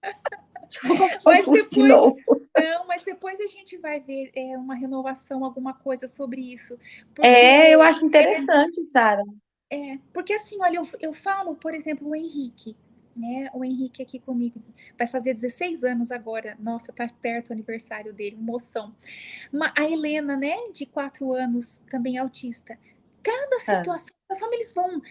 Acho que eu vou comprar o Mas curso de depois, novo. não, mas depois a gente vai ver uma renovação, alguma coisa sobre isso, porque Eu acho interessante, Sara. porque assim, olha, eu falo, por exemplo, o Henrique, né? O Henrique aqui comigo vai fazer 16 anos agora. Nossa, tá perto o aniversário dele, moção. A Helena, né, de 4 anos, também autista. Cada Ah, situação, conforme eles vão,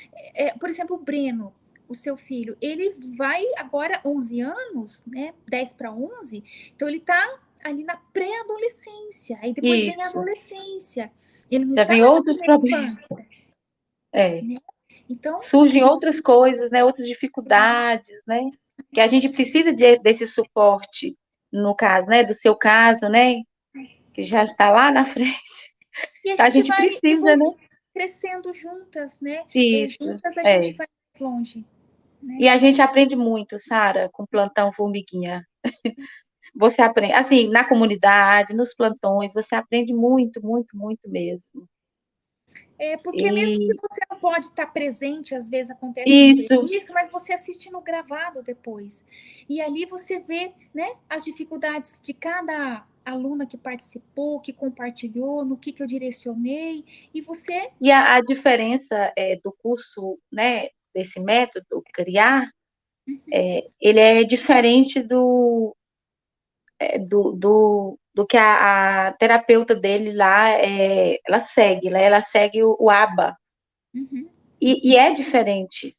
por exemplo, o Breno, o seu filho, ele vai agora 11 anos, né, 10 para 11, então ele tá ali na pré-adolescência, aí depois vem a isso. adolescência. Ele não Já está vem mais na outros primeira problemas. infância, É. né? Então, a Surgem gente outras coisas, né? Outras dificuldades, né? Que a gente precisa desse suporte, no caso, né? Do seu caso, né? Que já está lá na frente. E a A gente gente vai precisa, né? crescendo juntas, né? Isso, Juntas a gente é. vai mais longe, né? E a gente aprende muito, Sara, com plantão formiguinha. Você aprende, assim, na comunidade, nos plantões, você aprende muito, muito, muito mesmo. Porque mesmo que E você não pode estar presente, às vezes acontece um isso, imprevisto, mas você assiste no gravado depois. E ali você vê, né, as dificuldades de cada aluna que participou, que compartilhou, no que eu direcionei, e você. e a diferença do curso, né, desse método, criar, ele é diferente do que a terapeuta dele lá, ela segue o ABA. Uhum, E é diferente,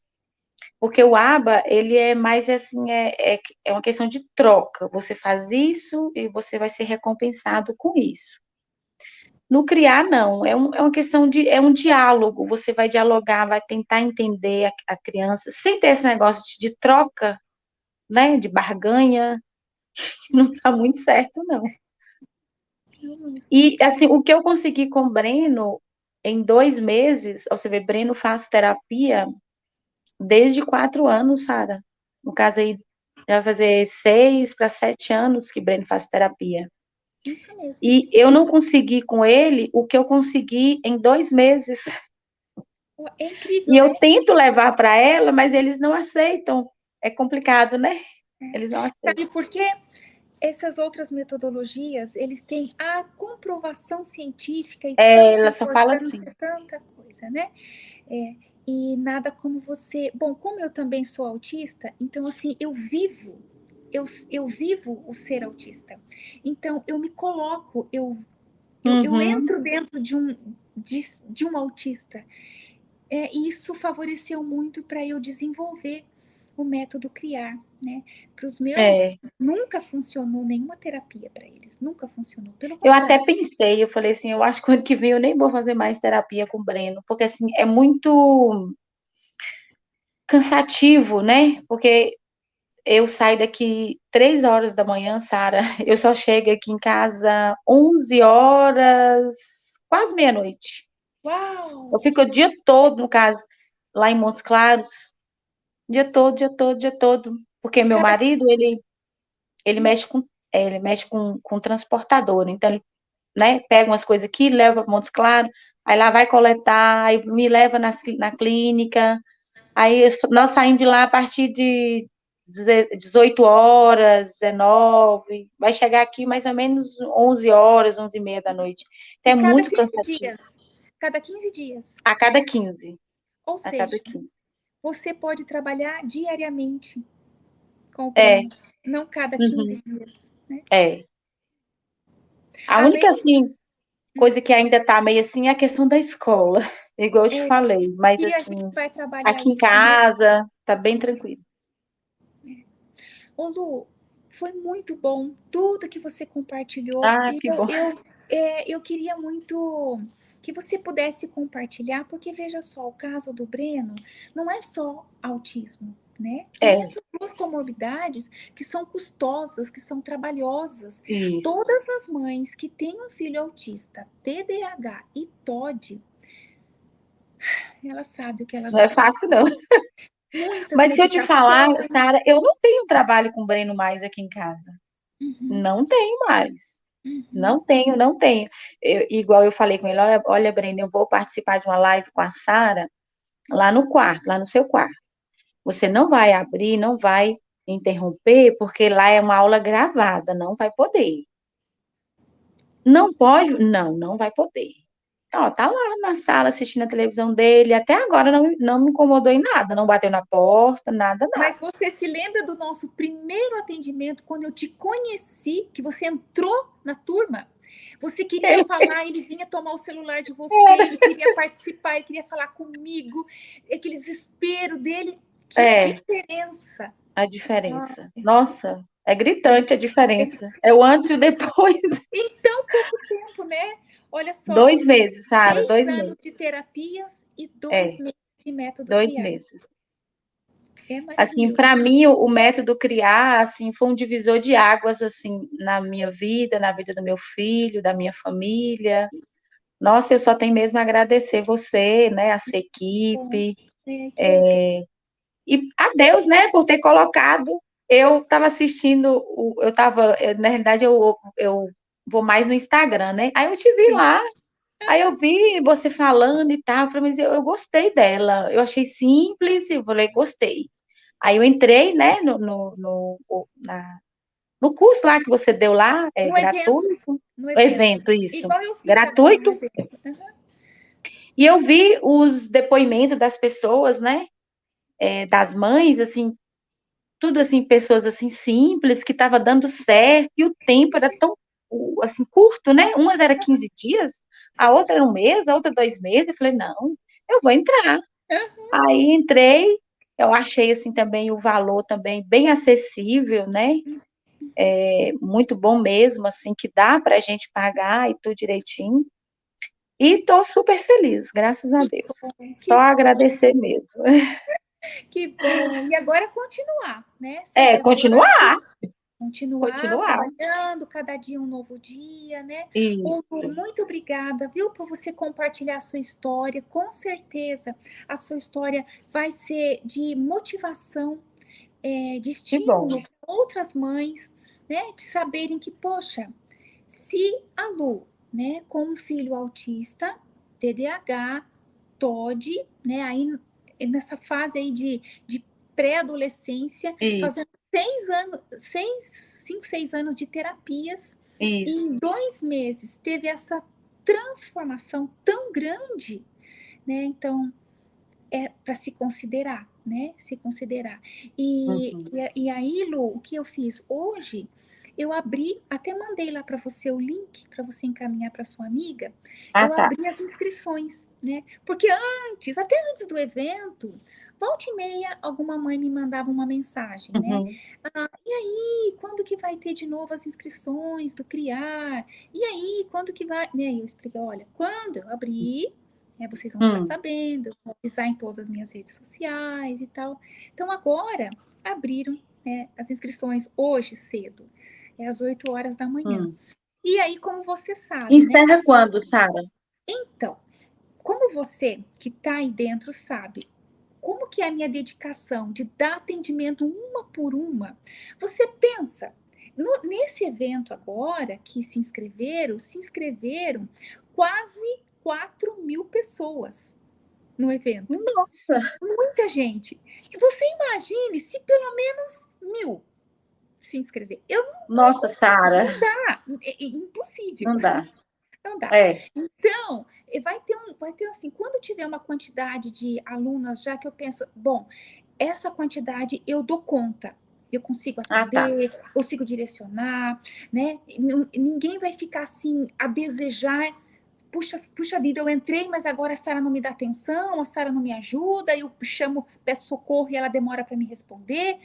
porque o ABA, ele é mais assim, é uma questão de troca. Você faz isso e você vai ser recompensado com isso. No criar, não, é uma questão é um diálogo. Você vai dialogar, vai tentar entender a criança, sem ter esse negócio de troca, né? De barganha, não está muito certo, não. eu mesmo. E assim, o que eu consegui com o Breno em 2 meses, você vê, Breno faz terapia desde 4 anos, Sara. No caso aí, vai fazer 6 para 7 anos que Breno faz terapia. Isso mesmo. E eu não consegui com ele o que eu consegui em 2 meses. É incrível, E eu né? tento levar para ela, mas eles não aceitam. É complicado, né? Eles não Sabe aceitam. por quê? Essas outras metodologias, eles têm a comprovação científica e tanta Ela só fala importância, assim. tanta coisa, né? É, e nada como você. Bom, como eu também sou autista, então assim, eu vivo o ser autista. Então, eu me coloco, eu Uhum, entro dentro de um autista. E isso favoreceu muito para eu desenvolver o método criar, né? Para os meus, é. nunca funcionou nenhuma terapia para eles, nunca funcionou. Pelo Eu até contrário. pensei, eu falei assim, eu acho que o ano que vem eu nem vou fazer mais terapia com o Breno, porque assim, é muito cansativo, né? Porque eu saio daqui 3 horas da manhã, Sara, eu só chego aqui em casa 11 horas, quase meia-noite. Uau! Eu fico o dia todo, no caso, lá em Montes Claros, dia todo, dia todo, dia todo, porque meu Cada marido, ele mexe com transportador, então ele, né, pega umas coisas aqui, leva para Montes Claros, aí lá vai coletar, aí me leva na clínica, aí nós saímos de lá a partir de 18 horas, 19, vai chegar aqui mais ou menos 11 horas, 11 e meia da noite. Então e é cada muito 15 cansativo. dias. Cada 15 dias. A cada 15, Ou a cada seja, 15. você pode trabalhar diariamente com o É, prêmio, não cada 15 uhum, dias, né? é. A Além, única, assim, coisa que ainda tá meio assim é a questão da escola, igual eu te falei, mas e a gente assim, vai trabalhar aqui em isso, né? casa tá bem tranquilo. Ô Lu, foi muito bom tudo que você compartilhou. Ah, que bom. Eu queria muito que você pudesse compartilhar, porque veja só, o caso do Breno não é só autismo, né? Tem É, essas duas comorbidades que são custosas, que são trabalhosas. isso. Todas as mães que têm um filho autista, TDAH e TOD, elas sabem o que Não elas é falam. fácil, não. Muitas Mas se eu te falar, medicações. Sara, eu não tenho trabalho com o Breno mais aqui em casa. Uhum, Não tenho mais. uhum. Não tenho, não tenho. Igual eu falei com ele, olha, Breno, eu vou participar de uma live com a Sara lá no quarto, lá no seu quarto. Você não vai abrir, não vai interromper, porque lá é uma aula gravada, não vai poder. Não pode? Não, não vai poder. Ó, tá lá na sala assistindo a televisão dele, até agora não me incomodou em nada, não bateu na porta, nada, nada. Mas você se lembra do nosso primeiro atendimento, quando eu te conheci, que você entrou na turma? Você queria falar, ele vinha tomar o celular de você, ele queria participar, ele queria falar comigo, aquele desespero dele. Que É, diferença! a Ah, diferença. Nossa, é é, gritante a é diferença. É o antes e o gritante. depois. Em tão pouco tempo, né? Olha só, 2 meses, Sara, 6 anos2 meses. de terapias e dois É, meses de método dois criar. meses. É Assim, para maravilhoso. mim, o método criar, assim, foi um divisor de águas, assim, na minha vida do meu filho, da minha família, Nossa, eu só tenho mesmo a agradecer você, né, a sua Bom, equipe, que legal. e a Deus, né, por ter colocado. Eu estava assistindo, na realidade, eu vou mais no Instagram, né? Aí eu te vi Sim. lá, aí eu vi você falando e tal, eu falei, mas eu gostei dela, eu achei simples, eu falei, gostei. Aí eu entrei, né, no curso lá que você deu lá, No evento, gratuito, no o evento. evento, isso, Igual eu fiz agora no gratuito, evento. Aham. e eu vi os depoimentos das pessoas, né, das mães, assim, tudo assim, pessoas assim simples, que estava dando certo, e o tempo era tão assim, curto, né? Umas era 15 dias, a Sim. outra era um mês, a outra 2 meses. Eu falei, não, eu vou entrar. Aham. Aí entrei, eu achei assim também o valor também bem acessível, né? Muito bom mesmo, assim, que dá para a gente pagar e tudo direitinho. E estou super feliz, graças a Deus. Só Que agradecer mesmo. Que bom. E agora continuar, né? Seguir Continuar, adiante, continuar continuar. trabalhando, cada dia um novo dia, né? Lu, Isso, muito obrigada, viu, por você compartilhar a sua história. Com certeza, a sua história vai ser de motivação, de que bom. estímulo para outras mães, né? De saberem que, poxa, se a Lu, né, com um filho autista, TDAH, TOD, né, aí nessa fase aí de pré-adolescência, Isso, fazendo 6 anos, 5, 6 anos de terapias, e isso. em 2 meses teve essa transformação tão grande, né? Então, é para se considerar, né? Se considerar. Uhum. E aí, Lu, o que eu fiz hoje? Eu abri, até mandei lá para você o link para você encaminhar para sua amiga. Ah, Eu tá. abri as inscrições, né? Porque até antes do evento, volta e meia, alguma mãe me mandava uma mensagem, né? Uhum. Ah, e aí, quando que vai ter de novo as inscrições do Criar? E aí, quando que vai? Né? Eu expliquei, olha, quando eu abrir, vocês vão ficar Hum, sabendo, eu vou avisar em todas as minhas redes sociais e tal. Então, agora, abriram, né, as inscrições hoje cedo, às 8 horas da manhã. hum. E aí, como você sabe, né? Encerra quando, Sara? Então, como você que está aí dentro sabe, como que é a minha dedicação de dar atendimento uma por uma, você pensa, nesse evento agora que se inscreveram quase 4.000 pessoas no evento. Nossa, Muita gente. E você imagine se pelo menos 1.000 se inscrever. Eu não nossa, consigo, Sara, não dá, é impossível, não dá. não dá. É. Então, vai ter assim, quando tiver uma quantidade de alunas já que eu penso, bom, essa quantidade eu dou conta, eu consigo Ah, tá. atender, consigo direcionar, né? Ninguém vai ficar assim a desejar. Puxa vida, eu entrei, mas agora a Sara não me dá atenção, a Sara não me ajuda, eu chamo, peço socorro e ela demora para me responder.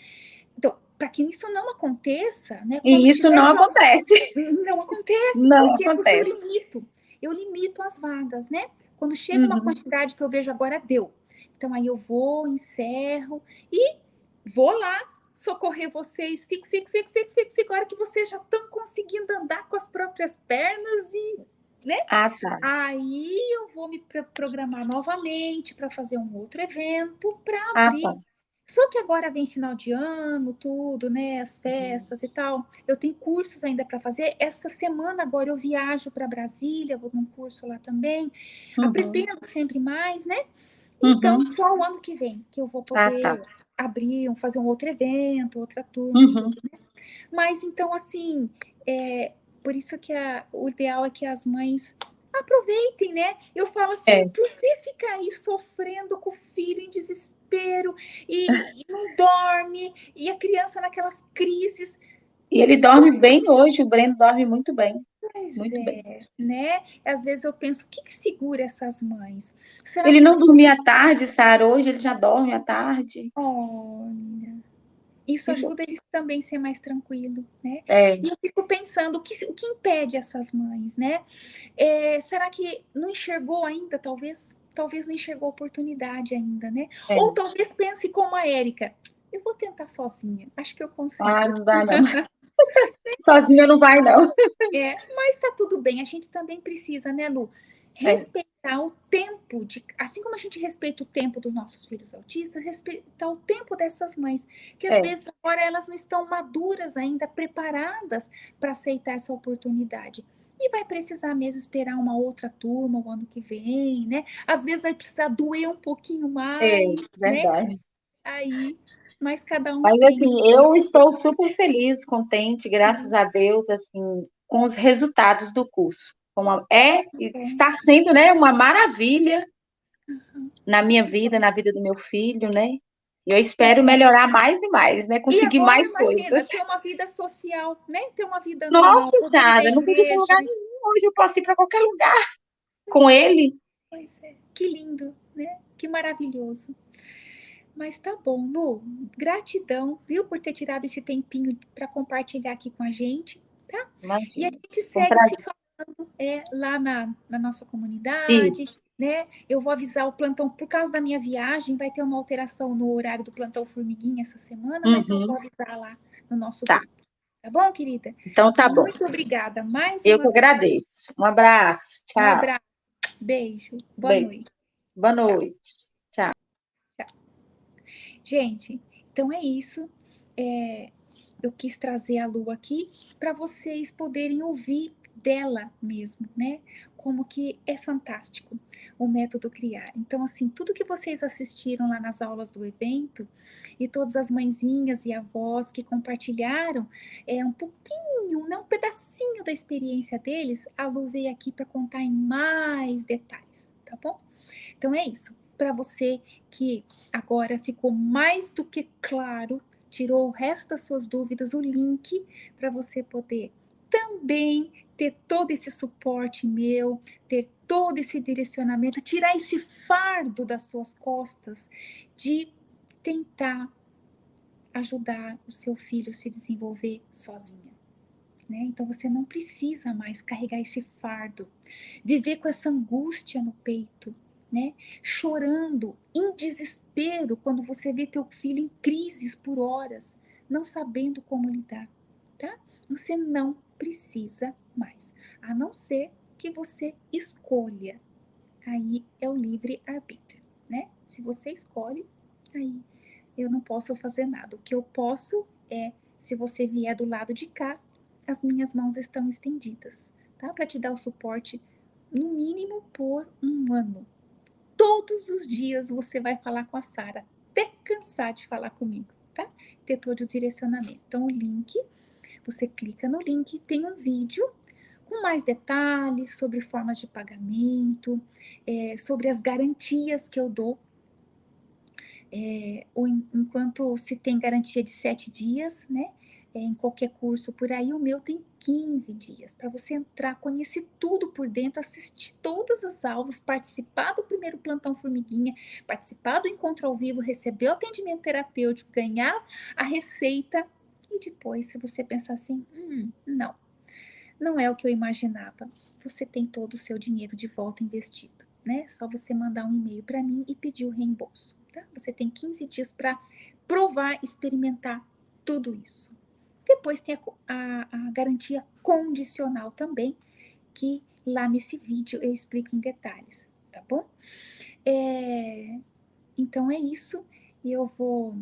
Então, para que isso não aconteça, né? Quando E isso tiver não que acontece. não acontece, por Não quê? Porque acontece. eu limito as vagas, né? Quando chega uma Uhum. quantidade que eu vejo agora, deu. Então aí eu vou, encerro e vou lá socorrer vocês. Fico. A hora que vocês já estão conseguindo andar com as próprias pernas e, né? Ah, tá. Aí eu vou me programar novamente para fazer um outro evento para Ah, abrir. tá. Só que agora vem final de ano, tudo, né? As Uhum. festas e tal. Eu tenho cursos ainda para fazer. Essa semana agora eu viajo para Brasília, vou num curso lá também, Uhum. aprendendo sempre mais, né? Então, Uhum. só o ano que vem que eu vou Ah, tá. poder abrir, fazer um outro evento, outra turma, Uhum. tudo. Mas então, assim, por isso que o ideal é que as mães aproveitem, né? Eu falo assim, É. por que ficar aí sofrendo com o filho em desespero e não dorme, e a criança naquelas crises? E ele dorme bem hoje, o Breno dorme muito bem. Pois Muito bem. é, né? Às vezes eu penso, o que que segura essas mães? Será Ele que não dormia à tarde, Sara. Hoje ele já dorme à tarde. olha, isso Que bom. ajuda eles também a ser mais tranquilo, né? É. E eu fico pensando, o que impede essas mães, né? Será que não enxergou ainda, talvez? Talvez não enxergou a oportunidade ainda, né? Ou É. talvez pense como a Érica. Eu vou tentar sozinha, acho que eu Ah, consigo. não dá, não. Sozinha não vai, não. Mas tá tudo bem, a gente também precisa, né, Lu? respeitar o tempo assim como a gente respeita o tempo dos nossos filhos autistas, respeitar o tempo dessas mães, que às vezes agora elas não estão maduras ainda, preparadas para aceitar essa oportunidade. E vai precisar mesmo esperar uma outra turma o ano que vem, né? Às vezes vai precisar doer um pouquinho mais, né? Verdade. Aí, mas cada um Mas tem. assim, eu estou super feliz, contente, graças a Deus, assim, com os resultados do curso. Está sendo, né, uma maravilha na minha vida, na vida do meu filho, né? E eu espero melhorar mais e mais, né? E Conseguir agora, mais coisas. imagina, ter uma vida social, né? Ter uma vida normal, Nossa, poder ir na Sara, não fica em igreja. lugar nenhum. Hoje eu posso ir para qualquer lugar Pois com é, ele. pois é. Que lindo, né? Que maravilhoso. Mas tá bom, Lu. Gratidão, viu, por ter tirado esse tempinho para compartilhar aqui com a gente, tá? E a Imagina. gente Um segue se prazer. falando lá na nossa comunidade, Isso. né? Eu vou avisar o plantão, por causa da minha viagem, vai ter uma alteração no horário do plantão Formiguinha essa semana, mas eu vou avisar lá no nosso Tá. grupo. Tá bom, querida? Então tá bom. Muito obrigada mais Eu uma que vez. agradeço. Um abraço. Um Tchau. abraço, beijo, boa Beijo. noite. Boa Tchau, noite. Tchau. tchau. Gente, então é isso. Eu quis trazer a Lu aqui para vocês poderem ouvir dela mesmo, né? Como que é fantástico o método Criar. Então, assim, tudo que vocês assistiram lá nas aulas do evento e todas as mãezinhas e avós que compartilharam um pouquinho, não um pedacinho da experiência deles, a Lu veio aqui para contar em mais detalhes, tá bom? Então é isso. Para você que agora ficou mais do que claro, tirou o resto das suas dúvidas, o link para você poder também ter todo esse suporte meu, ter todo esse direcionamento, tirar esse fardo das suas costas de tentar ajudar o seu filho a se desenvolver sozinha. Né? Então você não precisa mais carregar esse fardo, viver com essa angústia no peito, né? Chorando em desespero quando você vê teu filho em crises por horas, não sabendo como lidar, tá? Você não precisa mais, a não ser que você escolha. Aí é o livre arbítrio, né? Se você escolhe, aí eu não posso fazer nada. O que eu posso é, se você vier do lado de cá, as minhas mãos estão estendidas, tá? Para te dar o suporte, no mínimo por um ano. Todos os dias você vai falar com a Sara, até cansar de falar comigo, tá? Ter todo o direcionamento. Então, o link, você clica no link, tem um vídeo com mais detalhes sobre formas de pagamento, sobre as garantias que eu dou. Enquanto se tem garantia de 7 dias, né? Em qualquer curso por aí, o meu tem 15 dias para você entrar, conhecer tudo por dentro, assistir todas as aulas, participar do primeiro plantão Formiguinha, participar do encontro ao vivo, receber o atendimento terapêutico, ganhar a receita e depois, se você pensar assim, não é o que eu imaginava, você tem todo o seu dinheiro de volta investido, né? Só você mandar um e-mail para mim e pedir o reembolso, tá? Você tem 15 dias para provar, experimentar tudo isso. Depois tem a garantia condicional também, que lá nesse vídeo eu explico em detalhes, tá bom? Então é isso, e eu vou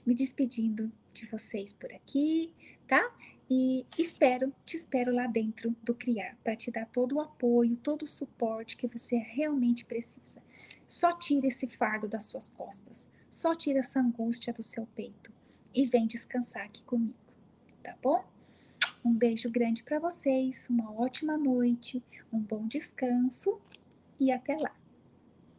me despedindo de vocês por aqui, tá? E te espero lá dentro do Criar, para te dar todo o apoio, todo o suporte que você realmente precisa. Só tira esse fardo das suas costas, só tira essa angústia do seu peito e vem descansar aqui comigo, tá bom? Um beijo grande para vocês, uma ótima noite, um bom descanso e até lá.